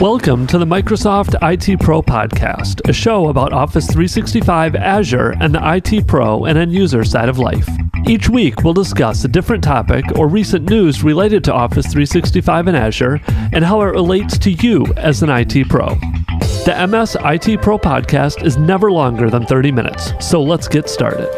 Welcome to the Microsoft IT Pro Podcast, a show about Office 365, Azure, and the IT Pro and end-user side of life. Each week, we'll discuss a different topic or recent news related to Office 365 and Azure and how it relates to you as an IT Pro. The MS IT Pro Podcast is never longer than 30 minutes, so let's get started.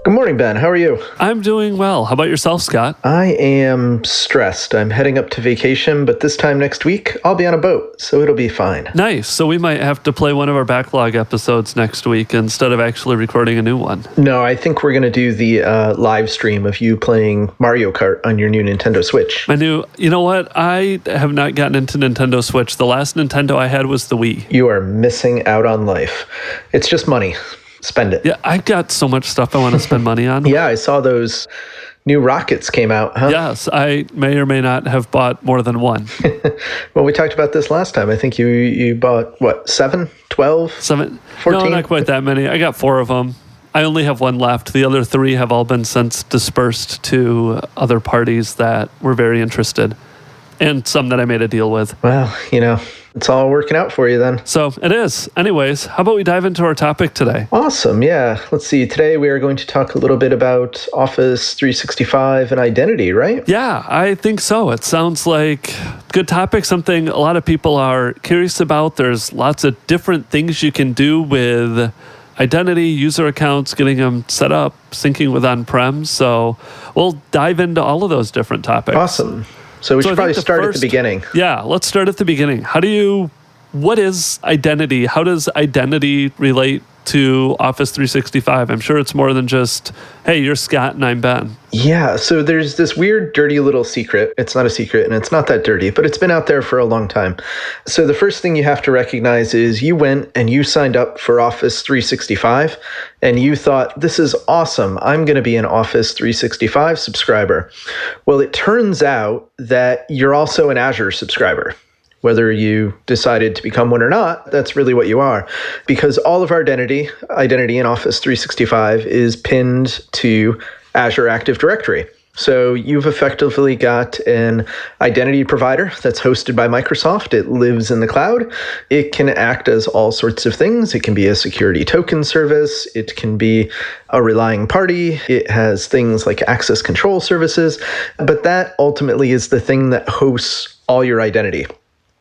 Good morning, Ben. How are you? I'm doing well. How about yourself, Scott? I am stressed. I'm heading up to vacation, but this time next week, I'll be on a boat, so it'll be fine. Nice. So we might have to play one of our backlog episodes next week instead of actually recording a new one. No, I think we're going to do the live stream of you playing Mario Kart on your new Nintendo Switch. You know what? I have not gotten into Nintendo Switch. The last Nintendo I had was the Wii. You are missing out on life. It's just money. Spend it. Yeah, I've got so much stuff I want to spend money on. Yeah, I saw those new rockets came out, huh? Yes, I may or may not have bought more than one. Well, we talked about this last time. I think you bought, what, 7, 12, 7? 14? No, not quite that many. I got 4 of them. I only have one left. The other 3 have all been since dispersed to other parties that were very interested, and some that I made a deal with. Well, it's all working out for you then. So it is. Anyways, how about we dive into our topic today? Awesome. Yeah. Let's see. Today we are going to talk a little bit about Office 365 and identity, right? Yeah, I think so. It sounds like a good topic, something a lot of people are curious about. There's lots of different things you can do with identity, user accounts, getting them set up, syncing with on-prem. So we'll dive into all of those different topics. Awesome. So we should probably start at the beginning. Yeah, let's start at the beginning. What is identity? How does identity relate to Office 365? I'm sure it's more than just, hey, you're Scott and I'm Ben. Yeah, so there's this weird, dirty little secret. It's not a secret and it's not that dirty, but it's been out there for a long time. So the first thing you have to recognize is you went and you signed up for Office 365 and you thought, this is awesome. I'm going to be an Office 365 subscriber. Well, it turns out that you're also an Azure subscriber. Whether you decided to become one or not, that's really what you are. Because all of our identity in Office 365 is pinned to Azure Active Directory. So you've effectively got an identity provider that's hosted by Microsoft. It lives in the cloud. It can act as all sorts of things. It can be a security token service. It can be a relying party. It has things like access control services. But that ultimately is the thing that hosts all your identity.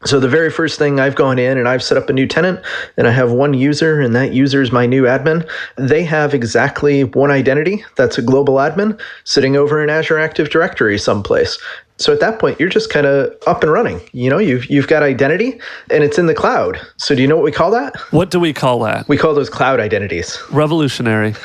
So the very first thing, I've gone in and I've set up a new tenant and I have one user and that user is my new admin. They have exactly one identity. That's a global admin sitting over in Azure Active Directory someplace. So at that point, you're just kind of up and running. You've got identity and it's in the cloud. So do you know what we call that? What do we call that? We call those cloud identities. Revolutionary.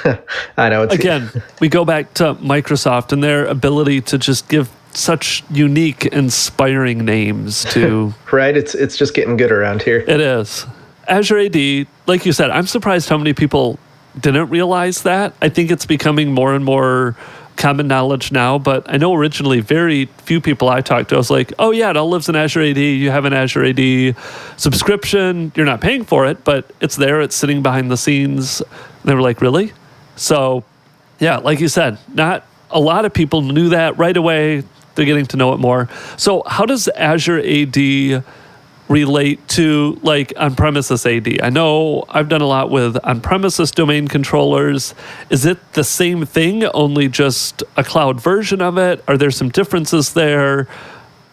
I know. Again, we go back to Microsoft and their ability to just give such unique, inspiring names to... Right? It's just getting good around here. It is. Azure AD, like you said, I'm surprised how many people didn't realize that. I think it's becoming more and more common knowledge now, but I know originally very few people I talked to, I was like, oh yeah, it all lives in Azure AD. You have an Azure AD subscription. You're not paying for it, but it's there. It's sitting behind the scenes. And they were like, really? So yeah, like you said, not a lot of people knew that right away. They're getting to know it more. So how does Azure AD relate to like on-premises AD? I know I've done a lot with on-premises domain controllers. Is it the same thing, only just a cloud version of it? Are there some differences there?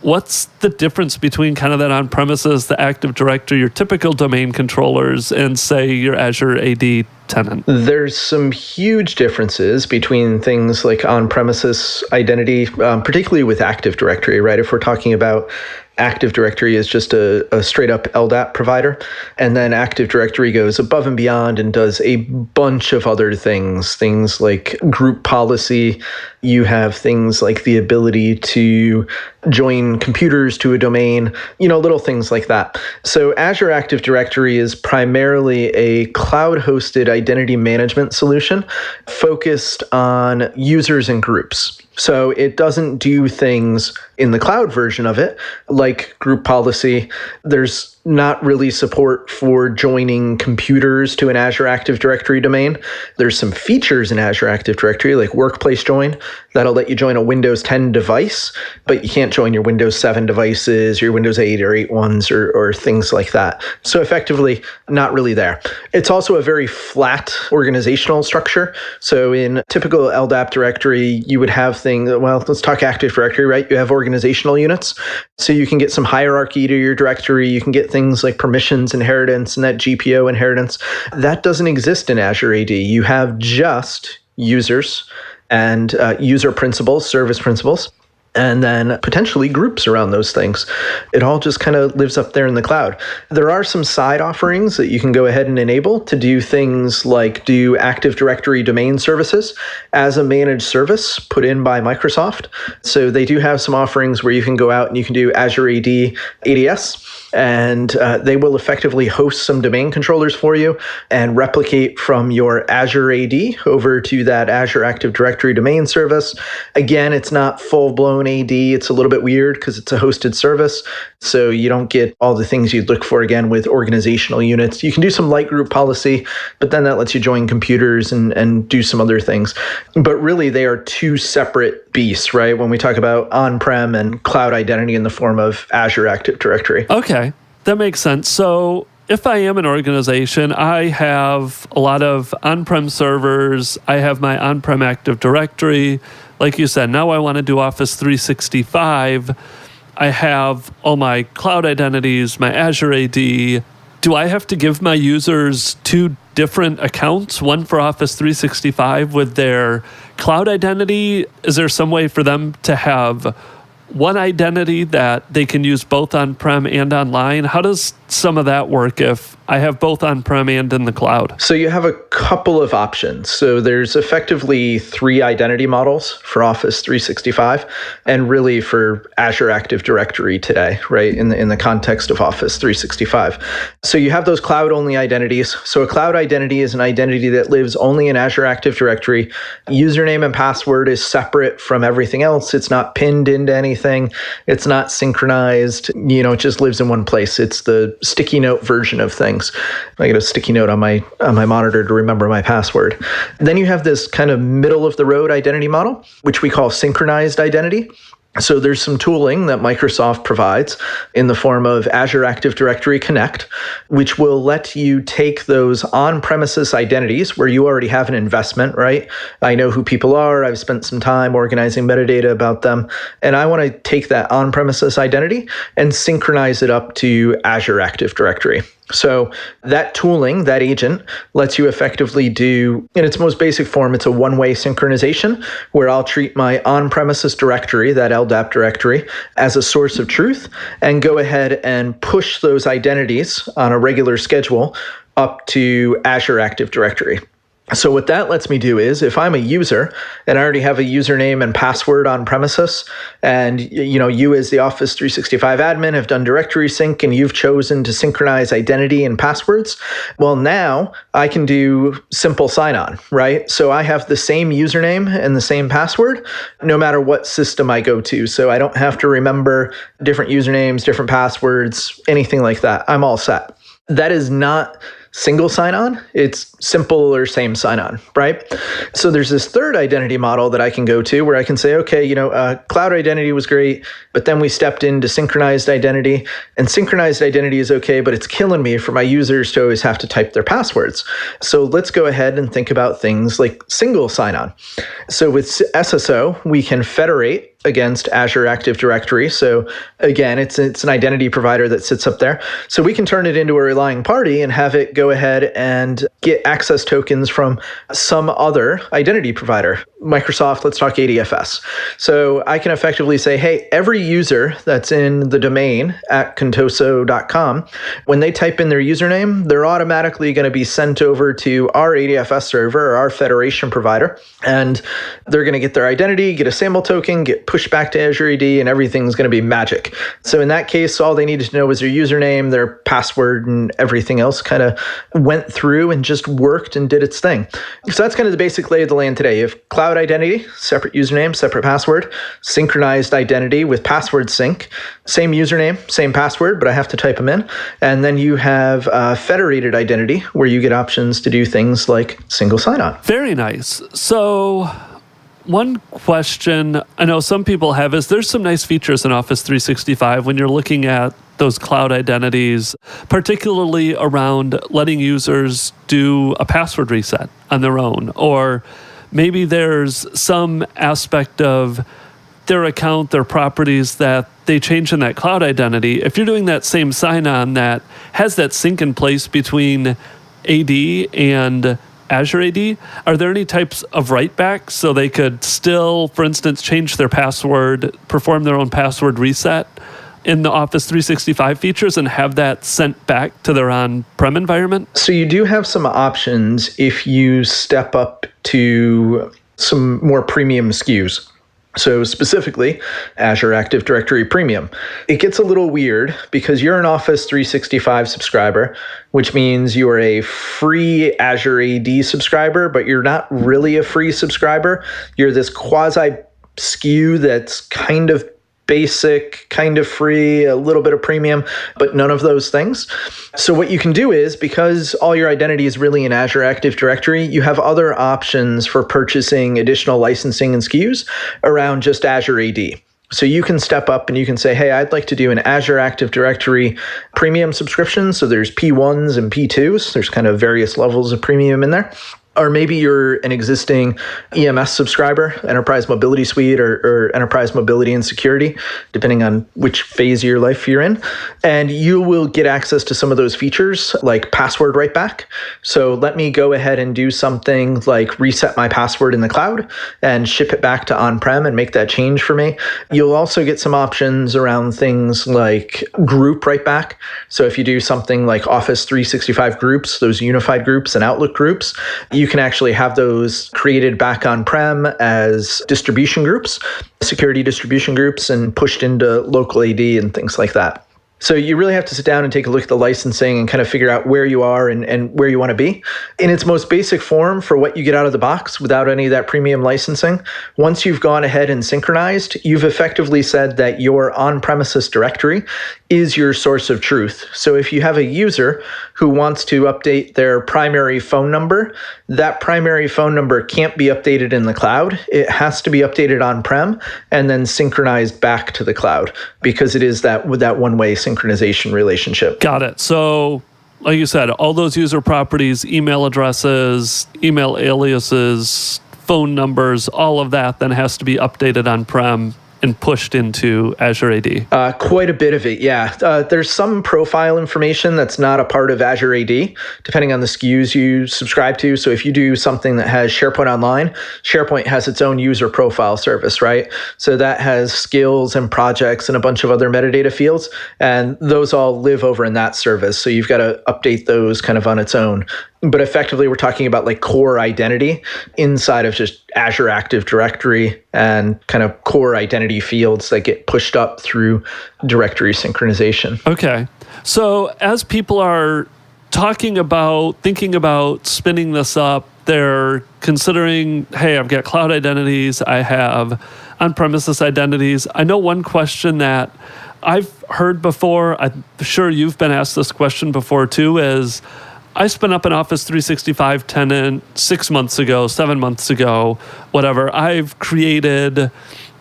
What's the difference between kind of that on-premises, the Active Directory, your typical domain controllers, and say your Azure AD tenant? There's some huge differences between things like on-premises identity, particularly with Active Directory, right? If we're talking about Active Directory is just a straight up LDAP provider. And then Active Directory goes above and beyond and does a bunch of other things like group policy. You have things like the ability to join computers to a domain, little things like that. So Azure Active Directory is primarily a cloud-hosted identity management solution focused on users and groups. So it doesn't do things in the cloud version of it, like group policy. There's not really support for joining computers to an Azure Active Directory domain. There's some features in Azure Active Directory, like Workplace Join, that'll let you join a Windows 10 device, but you can't join your Windows 7 devices, your Windows 8 or 8 ones, or things like that. So effectively, not really there. It's also a very flat organizational structure. So in typical LDAP directory, you would have things, well, let's talk Active Directory, right? You have organizational units. So you can get some hierarchy to your directory. You can get things like permissions inheritance and that GPO inheritance. That doesn't exist in Azure AD. You have just users and user principals, service principals, and then potentially groups around those things. It all just kind of lives up there in the cloud. There are some side offerings that you can go ahead and enable to do things like do Active Directory domain services as a managed service put in by Microsoft. So they do have some offerings where you can go out and you can do Azure AD ADS, and they will effectively host some domain controllers for you and replicate from your Azure AD over to that Azure Active Directory domain service. Again, it's not full-blown AD. It's a little bit weird because it's a hosted service, so you don't get all the things you'd look for again with organizational units. You can do some light group policy, but then that lets you join computers and do some other things. But really, they are two separate beasts, right? When we talk about on-prem and cloud identity in the form of Azure Active Directory. Okay, that makes sense. So if I am an organization, I have a lot of on-prem servers. I have my on-prem Active Directory. Like you said, now I want to do Office 365. I have all my cloud identities, my Azure AD. Do I have to give my users two different accounts, one for Office 365 with their cloud identity? Is there some way for them to have one identity that they can use both on-prem and online? How does some of that work if I have both on-prem and in the cloud? So you have a couple of options. So there's effectively 3 identity models for Office 365 and really for Azure Active Directory today, right, in the context of Office 365. So you have those cloud-only identities. So a cloud identity is an identity that lives only in Azure Active Directory. Username and password is separate from everything else. It's not pinned into anything. It's not synchronized. It just lives in one place. It's the sticky note version of things. I get a sticky note on my monitor to remember my password. Then you have this kind of middle of the road identity model, which we call synchronized identity. So there's some tooling that Microsoft provides in the form of Azure Active Directory Connect, which will let you take those on-premises identities where you already have an investment, right? I know who people are. I've spent some time organizing metadata about them. And I want to take that on-premises identity and synchronize it up to Azure Active Directory. So that tooling, that agent, lets you effectively do, in its most basic form, it's a one-way synchronization where I'll treat my on-premises directory, that LDAP directory, as a source of truth and go ahead and push those identities on a regular schedule up to Azure Active Directory. So what that lets me do is if I'm a user and I already have a username and password on premises, and you as the Office 365 admin have done directory sync and you've chosen to synchronize identity and passwords, well, now I can do simple sign-on, right? So I have the same username and the same password no matter what system I go to. So I don't have to remember different usernames, different passwords, anything like that. I'm all set. That is not single sign-on, it's simple or same sign-on, right? So there's this third identity model that I can go to where I can say, okay, cloud identity was great, but then we stepped into synchronized identity, and synchronized identity is okay, but it's killing me for my users to always have to type their passwords. So let's go ahead and think about things like single sign-on. So with SSO, we can federate against Azure Active Directory. So again, it's an identity provider that sits up there. So we can turn it into a relying party and have it go ahead and get access tokens from some other identity provider. Microsoft, let's talk ADFS. So I can effectively say, hey, every user that's in the domain at contoso.com, when they type in their username, they're automatically going to be sent over to our ADFS server or our federation provider. And they're going to get their identity, get a sample token, get push back to Azure AD and everything's going to be magic. So in that case, all they needed to know was their username, their password, and everything else kind of went through and just worked and did its thing. So that's kind of the basic lay of the land today. You have cloud identity, separate username, separate password, synchronized identity with password sync, same username, same password, but I have to type them in. And then you have federated identity, where you get options to do things like single sign-on. Very nice. So one question I know some people have is there's some nice features in Office 365 when you're looking at those cloud identities, particularly around letting users do a password reset on their own, or maybe there's some aspect of their account, their properties that they change in that cloud identity. If you're doing that same sign-on that has that sync in place between AD and Azure AD, are there any types of write-backs so they could still, for instance, change their password, perform their own password reset in the Office 365 features and have that sent back to their on-prem environment? So you do have some options if you step up to some more premium SKUs. So specifically, Azure Active Directory Premium. It gets a little weird because you're an Office 365 subscriber, which means you are a free Azure AD subscriber, but you're not really a free subscriber. You're this quasi SKU that's kind of basic, kind of free, a little bit of premium, but none of those things. So what you can do is, because all your identity is really in Azure Active Directory, you have other options for purchasing additional licensing and SKUs around just Azure AD. So you can step up and you can say, hey, I'd like to do an Azure Active Directory premium subscription. So there's P1s and P2s. There's kind of various levels of premium in there. Or maybe you're an existing EMS subscriber, Enterprise Mobility Suite or Enterprise Mobility and Security, depending on which phase of your life you're in. And you will get access to some of those features like password write back. So let me go ahead and do something like reset my password in the cloud and ship it back to on-prem and make that change for me. You'll also get some options around things like group write back. So if you do something like Office 365 groups, those unified groups and Outlook groups, you can actually have those created back on-prem as distribution groups, security distribution groups, and pushed into local AD and things like that. So you really have to sit down and take a look at the licensing and kind of figure out where you are and where you want to be. In its most basic form for what you get out of the box without any of that premium licensing, once you've gone ahead and synchronized, you've effectively said that your on-premises directory is your source of truth. So if you have a user who wants to update their primary phone number, that primary phone number can't be updated in the cloud. It has to be updated on-prem and then synchronized back to the cloud because it is that with that one-way synchronization relationship. Got it. So like you said, all those user properties, email addresses, email aliases, phone numbers, all of that then has to be updated on-prem and pushed into Azure AD? Quite a bit of it, yeah. There's some profile information that's not a part of Azure AD, depending on the SKUs you subscribe to. So if you do something that has SharePoint Online, SharePoint has its own user profile service, right? So that has skills and projects and a bunch of other metadata fields, and those all live over in that service. So you've got to update those kind of on its own. But effectively, we're talking about like core identity inside of just Azure Active Directory and kind of core identity fields that get pushed up through directory synchronization. Okay. So as people are thinking about spinning this up, they're considering, hey, I've got cloud identities, I have on-premises identities. I know one question that I've heard before, I'm sure you've been asked this question before too, is I spun up an Office 365 tenant 6 months ago, 7 months ago, whatever. I've created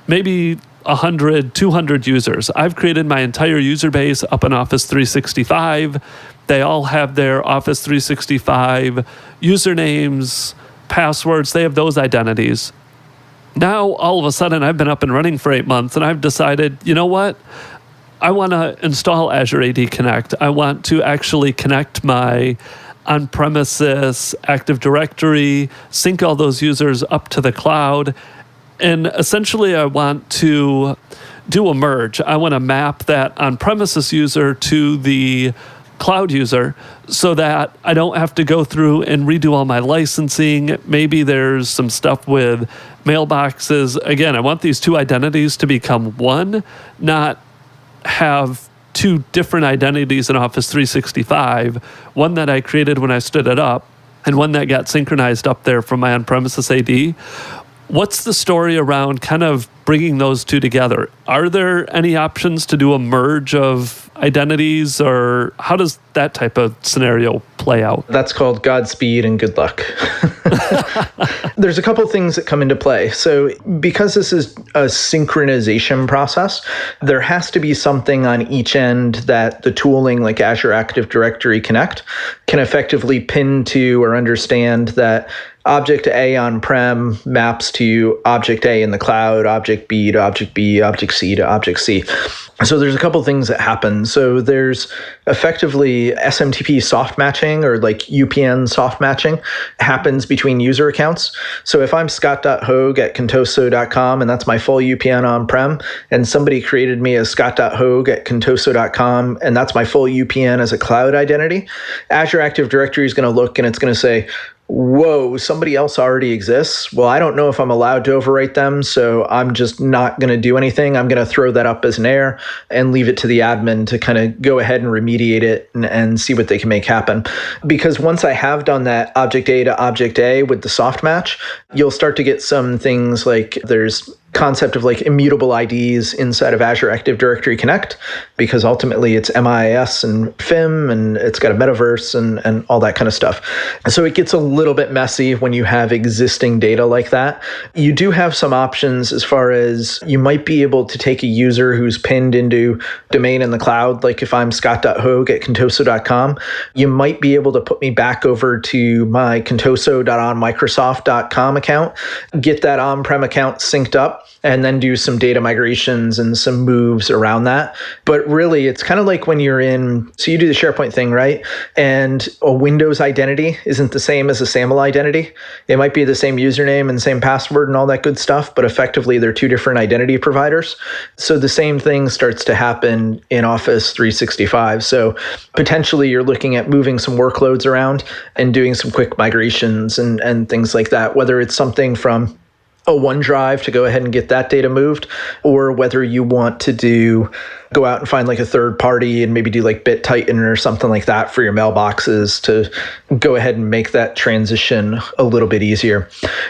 maybe 100, 200 users. I've created my entire user base up in Office 365. They all have their Office 365 usernames, passwords. They have those identities. Now, all of a sudden, I've been up and running for 8 months, and I've decided, you know what? I want to install Azure AD Connect. I want to actually connect my on-premises Active Directory, sync all those users up to the cloud, and essentially I want to do a merge. I want to map that on-premises user to the cloud user so that I don't have to go through and redo all my licensing. Maybe there's some stuff with mailboxes. Again, I want these two identities to become one, not have two different identities in Office 365, one that I created when I stood it up and one that got synchronized up there from my on-premises AD. What's the story around kind of bringing those two together? Are there any options to do a merge of identities, or how does that type of scenario play out? That's called Godspeed and good luck. There's a couple things that come into play. So because this is a synchronization process, there has to be something on each end that the tooling like Azure Active Directory Connect can effectively pin to or understand that object A on-prem maps to object A in the cloud, object B to object B, object C to object C. So there's a couple things that happen. So there's effectively SMTP soft matching, or like UPN soft matching, happens between user accounts. So if I'm scott.hogue at contoso.com and that's my full UPN on-prem, and somebody created me as scott.hogue at contoso.com and that's my full UPN as a cloud identity, Azure Active Directory is going to look and it's going to say, whoa, somebody else already exists. Well, I don't know if I'm allowed to overwrite them, so I'm just not going to do anything. I'm going to throw that up as an error and leave it to the admin to kind of go ahead and remediate it and see what they can make happen. Because once I have done that object A to object A with the soft match, you'll start to get some things like there's concept of like immutable IDs inside of Azure Active Directory Connect, because ultimately it's MIS and FIM and it's got a metaverse and all that kind of stuff. So it gets a little bit messy when you have existing data like that. You do have some options as far as you might be able to take a user who's pinned into domain in the cloud. Like if I'm scott.hogue at contoso.com, you might be able to put me back over to my contoso.onmicrosoft.com account, get that on-prem account synced up, and then do some data migrations and some moves around that. But really, it's kind of like when you're in, so you do the SharePoint thing, right? And a Windows identity isn't the same as a SAML identity. It might be the same username and same password and all that good stuff, but effectively they're two different identity providers. So the same thing starts to happen in Office 365. So potentially you're looking at moving some workloads around and doing some quick migrations and things like that, whether it's something from a OneDrive to go ahead and get that data moved, or whether you want to go out and find like a third party and maybe do like BitTitan or something like that for your mailboxes to go ahead and make that transition a little bit easier.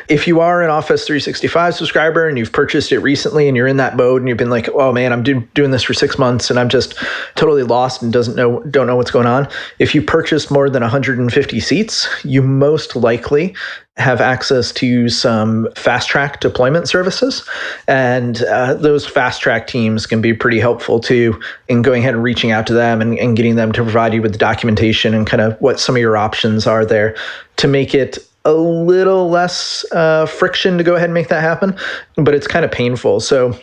If you are an Office 365 subscriber and you've purchased it recently and you're in that mode and you've been like, oh man, I'm doing this for 6 months and I'm just totally lost and don't know what's going on. If you purchased more than 150 seats, you most likely have access to some fast track deployment services. And those fast track teams can be pretty helpful too in going ahead and reaching out to them and getting them to provide you with the documentation and kind of what some of your options are there to make it a little less friction to go ahead and make that happen. But it's kind of painful. So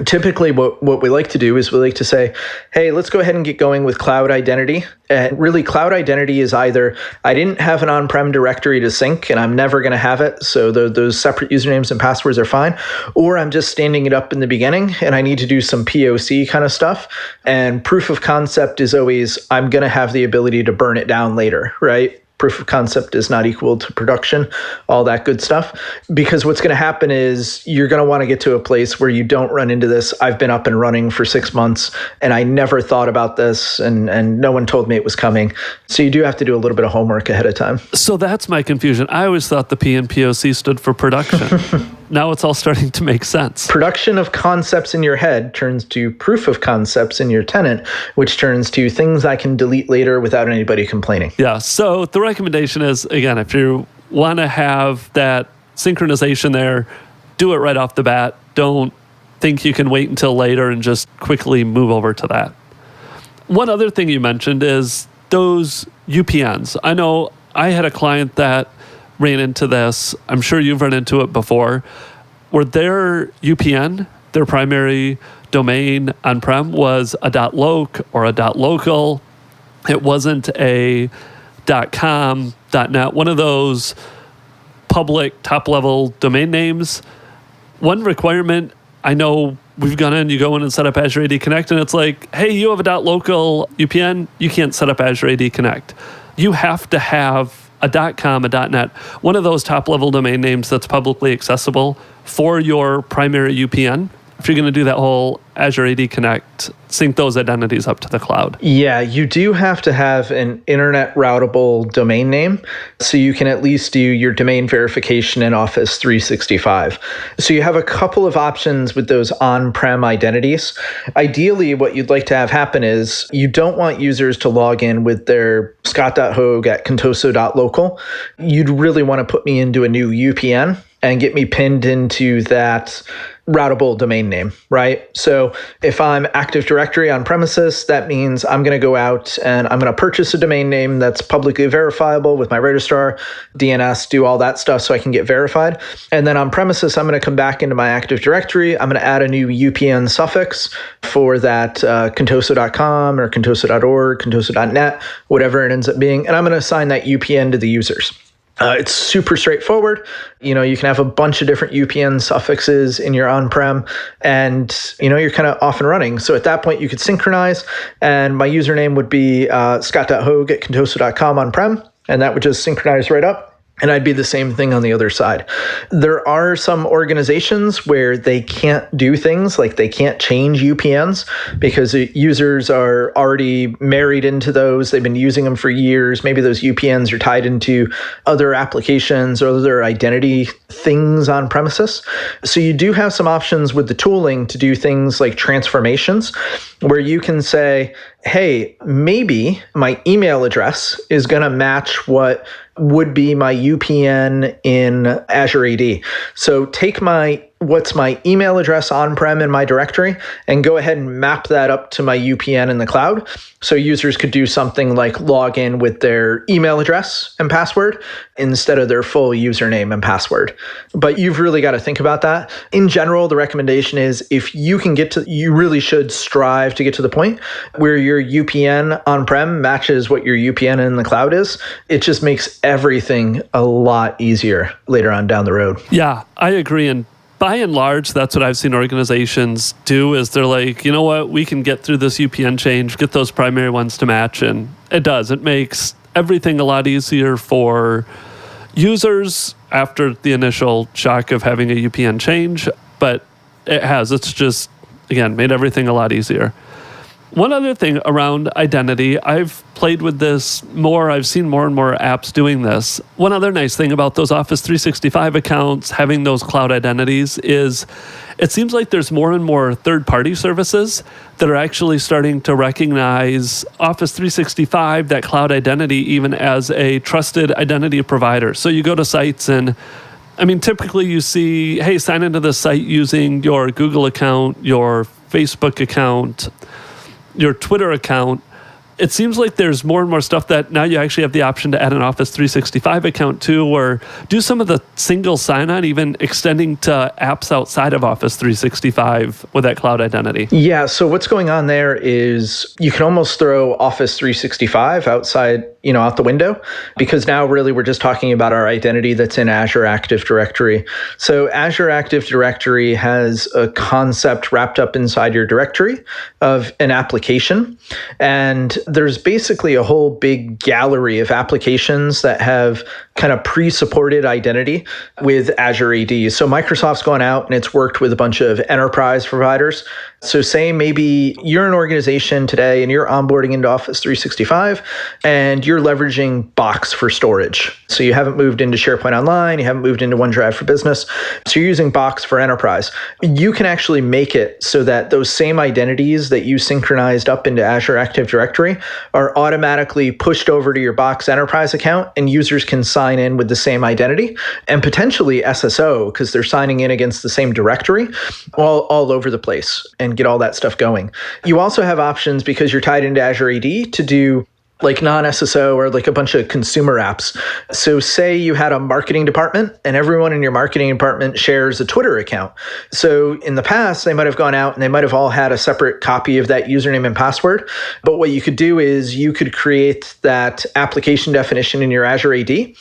typically what we like to do is we like to say, hey, let's go ahead and get going with cloud identity. And really cloud identity is either I didn't have an on-prem directory to sync and I'm never going to have it, so those separate usernames and passwords are fine, or I'm just standing it up in the beginning and I need to do some POC kind of stuff. And proof of concept is always I'm going to have the ability to burn it down later, right? Proof of concept is not equal to production, all that good stuff. Because what's going to happen is you're going to want to get to a place where you don't run into this. I've been up and running for 6 months and I never thought about this and no one told me it was coming. So you do have to do a little bit of homework ahead of time. So that's my confusion. I always thought the P in POC stood for production. Now it's all starting to make sense. Production of concepts in your head turns to proof of concepts in your tenant, which turns to things I can delete later without anybody complaining. Yeah. So the recommendation is, again, if you want to have that synchronization there, do it right off the bat. Don't think you can wait until later and just quickly move over to that. One other thing you mentioned is those UPNs. I know I had a client that ran into this. I'm sure you've run into it before, where their UPN, their primary domain on-prem, was a .loc or a .local. It wasn't a .com, .net, one of those public top-level domain names. One requirement I know we've gone in, you go in and set up Azure AD Connect, and it's like, hey, you have a .local UPN, you can't set up Azure AD Connect. You have to have a .com, a .net, one of those top-level domain names that's publicly accessible for your primary UPN. If you're going to do that whole Azure AD Connect, sync those identities up to the cloud. Yeah, you do have to have an internet routable domain name so you can at least do your domain verification in Office 365. So you have a couple of options with those on-prem identities. Ideally, what you'd like to have happen is you don't want users to log in with their scott.hogue@contoso.local. You'd really want to put me into a new UPN and get me pinned into that routable domain name, right? So if I'm Active Directory on premises, that means I'm going to go out and I'm going to purchase a domain name that's publicly verifiable with my registrar, DNS, do all that stuff so I can get verified. And then on premises, I'm going to come back into my Active Directory. I'm going to add a new UPN suffix for that contoso.com or contoso.org, contoso.net, whatever it ends up being. And I'm going to assign that UPN to the users. It's super straightforward. You can have a bunch of different UPN suffixes in your on-prem and, you're kind of off and running. So at that point, you could synchronize and my username would be scott.hogue@contoso.com on-prem, and that would just synchronize right up. And I'd be the same thing on the other side. There are some organizations where they can't do things like they can't change UPNs because users are already married into those. They've been using them for years. Maybe those UPNs are tied into other applications or other identity things on premises. So you do have some options with the tooling to do things like transformations where you can say, hey, maybe my email address is going to match what would be my UPN in Azure AD. So take what's my email address on-prem in my directory and go ahead and map that up to my UPN in the cloud. So users could do something like log in with their email address and password instead of their full username and password. But you've really got to think about that. In general, the recommendation is if you can you really should strive to get to the point where your UPN on-prem matches what your UPN in the cloud is. It just makes everything a lot easier later on down the road. Yeah, I agree. And by and large, that's what I've seen organizations do is they're like, you know what, we can get through this UPN change, get those primary ones to match. And it does. It makes everything a lot easier for users after the initial shock of having a UPN change. But it's just, again, made everything a lot easier. One other thing around identity, I've played with this more. I've seen more and more apps doing this. One other nice thing about those Office 365 accounts, having those cloud identities, is it seems like there's more and more third-party services that are actually starting to recognize Office 365, that cloud identity, even as a trusted identity provider. So you go to sites and typically you see, hey, sign into this site using your Google account, your Facebook account, your Twitter account. It seems like there's more and more stuff that now you actually have the option to add an Office 365 account too, or do some of the single sign-on, even extending to apps outside of Office 365 with that cloud identity. Yeah, so what's going on there is you can almost throw Office 365 outside, out the window, because now really we're just talking about our identity that's in Azure Active Directory. So Azure Active Directory has a concept wrapped up inside your directory of an application. And there's basically a whole big gallery of applications that have kind of pre-supported identity with Azure AD. So Microsoft's gone out and it's worked with a bunch of enterprise providers. So say maybe you're an organization today and you're onboarding into Office 365 and you're leveraging Box for storage. So you haven't moved into SharePoint Online, you haven't moved into OneDrive for Business. So you're using Box for Enterprise. You can actually make it so that those same identities that you synchronized up into Azure Active Directory are automatically pushed over to your Box Enterprise account, and users can sign in with the same identity and potentially SSO because they're signing in against the same directory all over the place and get all that stuff going. You also have options because you're tied into Azure AD to do like non-SSO or like a bunch of consumer apps. So say you had a marketing department and everyone in your marketing department shares a Twitter account. So in the past, they might have gone out and they might have all had a separate copy of that username and password. But what you could do is you could create that application definition in your Azure AD.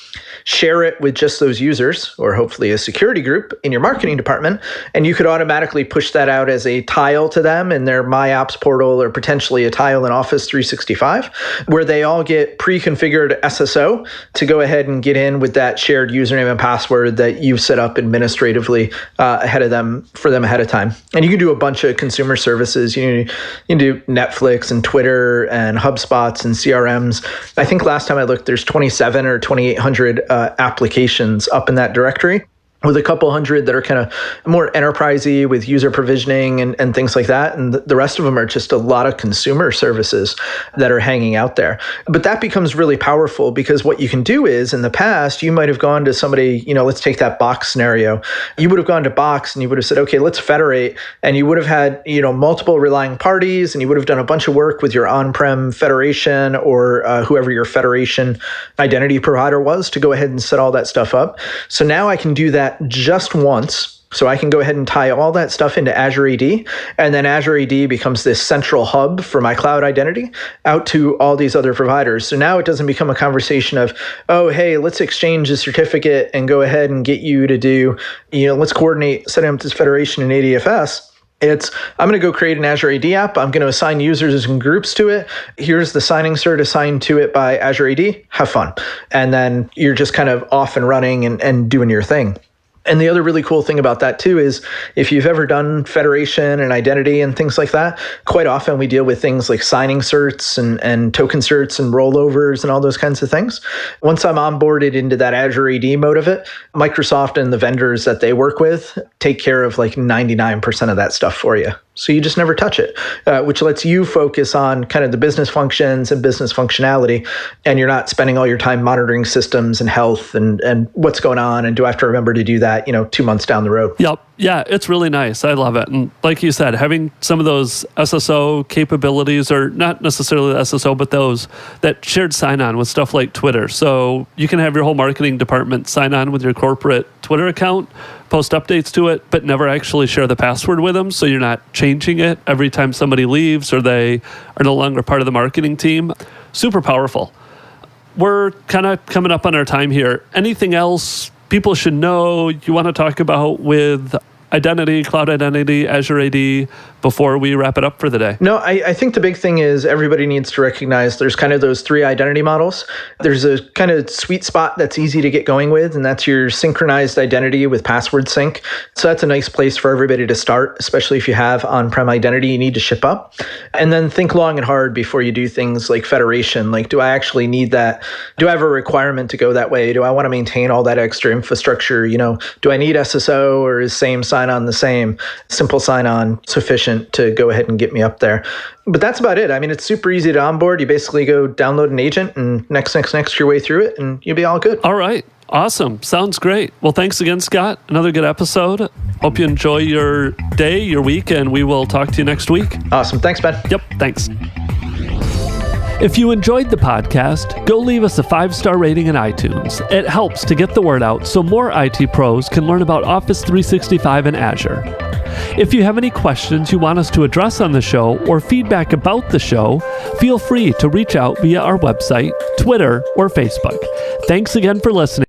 share it with just those users, or hopefully a security group in your marketing department, and you could automatically push that out as a tile to them in their My Apps portal, or potentially a tile in Office 365, where they all get pre-configured SSO to go ahead and get in with that shared username and password that you've set up administratively ahead of them ahead of time. And you can do a bunch of consumer services. You can do Netflix and Twitter and HubSpots and CRMs. I think last time I looked, there's 27 or 2,800 applications up in that directory, with a couple hundred that are kind of more enterprisey with user provisioning and things like that. And the rest of them are just a lot of consumer services that are hanging out there. But that becomes really powerful, because what you can do is, in the past, you might have gone to somebody, let's take that Box scenario. You would have gone to Box and you would have said, okay, let's federate. And you would have had, multiple relying parties, and you would have done a bunch of work with your on-prem federation or whoever your federation identity provider was to go ahead and set all that stuff up. So now I can do that just once. So I can go ahead and tie all that stuff into Azure AD, and then Azure AD becomes this central hub for my cloud identity out to all these other providers. So now it doesn't become a conversation of, oh, hey, let's exchange a certificate and go ahead and get you to do, let's coordinate setting up this federation in ADFS. It's, I'm going to go create an Azure AD app. I'm going to assign users and groups to it. Here's the signing cert assigned to it by Azure AD. Have fun. And then you're just kind of off and running and doing your thing. And the other really cool thing about that too is, if you've ever done federation and identity and things like that, quite often we deal with things like signing certs and token certs and rollovers and all those kinds of things. Once I'm onboarded into that Azure AD mode of it, Microsoft and the vendors that they work with take care of like 99% of that stuff for you. So you just never touch it, which lets you focus on kind of the business functions and business functionality. And you're not spending all your time monitoring systems and health and what's going on. And do I have to remember to do that, 2 months down the road? Yep. Yeah, it's really nice. I love it. And like you said, having some of those SSO capabilities, or not necessarily the SSO, but that shared sign-on with stuff like Twitter. So you can have your whole marketing department sign on with your corporate Twitter account, post updates to it, but never actually share the password with them. So you're not changing it every time somebody leaves or they are no longer part of the marketing team. Super powerful. We're kind of coming up on our time here. Anything else people should know you want to talk about with identity, cloud identity, Azure AD, before we wrap it up for the day? No, I think the big thing is everybody needs to recognize there's kind of those three identity models. There's a kind of sweet spot that's easy to get going with, and that's your synchronized identity with password sync. So that's a nice place for everybody to start, especially if you have on-prem identity you need to ship up. And then think long and hard before you do things like federation. Like, do I actually need that? Do I have a requirement to go that way? Do I want to maintain all that extra infrastructure? Do I need SSO, or is same sign-on the same? Simple sign-on sufficient to go ahead and get me up there. But that's about it. I mean, it's super easy to onboard. You basically go download an agent and next your way through it, and you'll be all good. All right. Awesome. Sounds great. Well, thanks again, Scott. Another good episode. Hope you enjoy your day, your week, and we will talk to you next week. Awesome. Thanks, Ben. Yep. Thanks. If you enjoyed the podcast, go leave us a 5-star rating in iTunes. It helps to get the word out so more IT pros can learn about Office 365 and Azure. If you have any questions you want us to address on the show, or feedback about the show, feel free to reach out via our website, Twitter, or Facebook. Thanks again for listening.